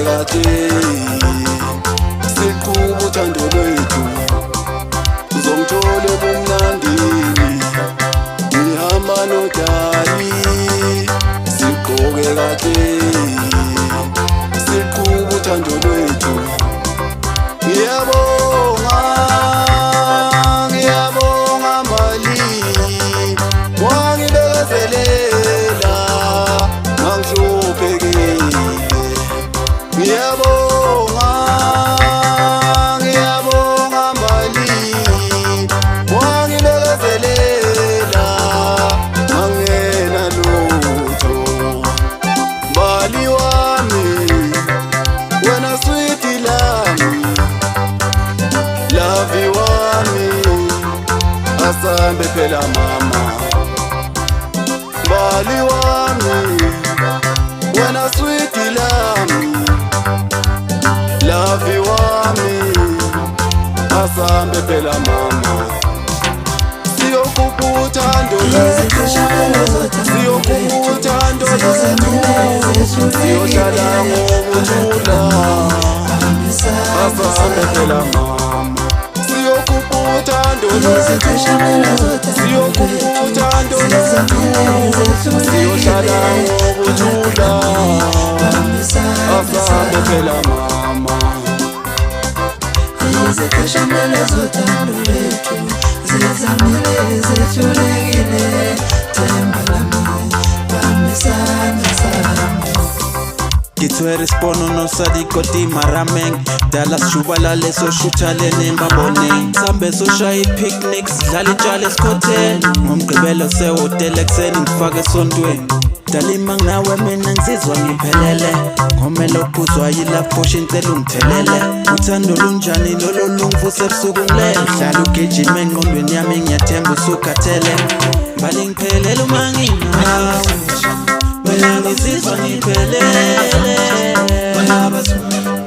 kade siqhuba uthando lwethu uzongithola ebumnandini ngihamba nodali sigqoke kade siqhuba uthando lwethu ngiyabonga mali wangibekezelela ngangihluphekile ngiyabonga mali wangibekezelela ngangena lutho mbali wami wena sweet lami love wami asambe phela mama mbali wami wena sweet lami love wami asambe phela mama siyokhupha uthando lwethu siyokhupha uthando lwethu siyohlala ngokuthula asambe phela mama siyokhupha uthando lwethu siyokhupha uthando lwethu siyohlala ngokuthula asambe phela mama izikashamela zothando lwethu zizamile zethulekile themba lami bambisana sami Githwere ispono nosadikoti marameng Dala shuvala leso shuthaleni mbaboneng Sambe soshaya i-picnic sidlala itshale esikhotheni Ngomgqibelo sehotela ekuseni ngifake esontweni Dalima nawe mina ngizizwa ngiphelele Ngomela uphuzwa yilapho shintela ungithelele Uthando lunjani lolo lungivuse ebusuku ngilele Hlala ugijima engqondweni yami ngiyathemba usukhathele Mbali ngiphelele uma nginawe Wena ngizizwa ngiphelele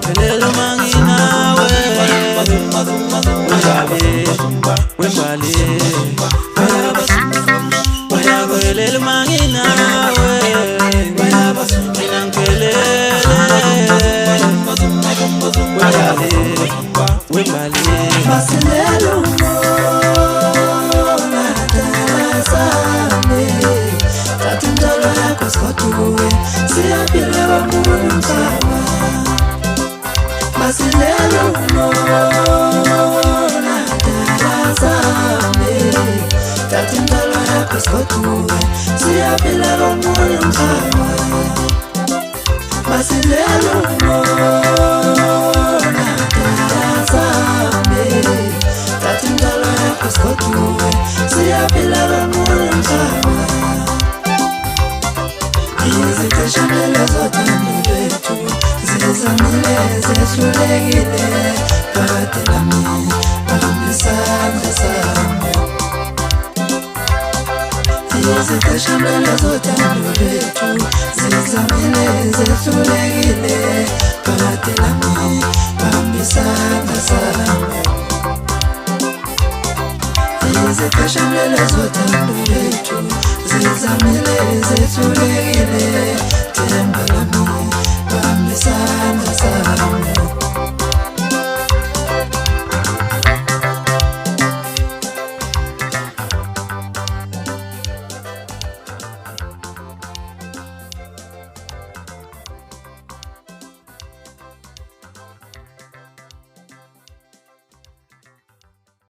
Phelele uma nginawe Wembali Wena phelele uma nginawe Mina ngiphelele Wembali Basilela umona dala sami Thatha indalo yakho sikhoduwe siyaphila bamuntu mhlaba Basilela umona dala sami Thatha indalo yakho sikhoduwe siyaphila bamuntu mhlaba Basilela umona dala sami Thatha indalo yakho sikhoduwe siyaphila bamuntu mhlaba izikashamela zothando lwethu zizamile zehlulekile phakathi lami bambisana sami izikashamela zothando lwethu zizamile zehlulekile phakathi lami bambisana sami izikashamela zothando lwethu zizamile zethulekile themba lami bambisana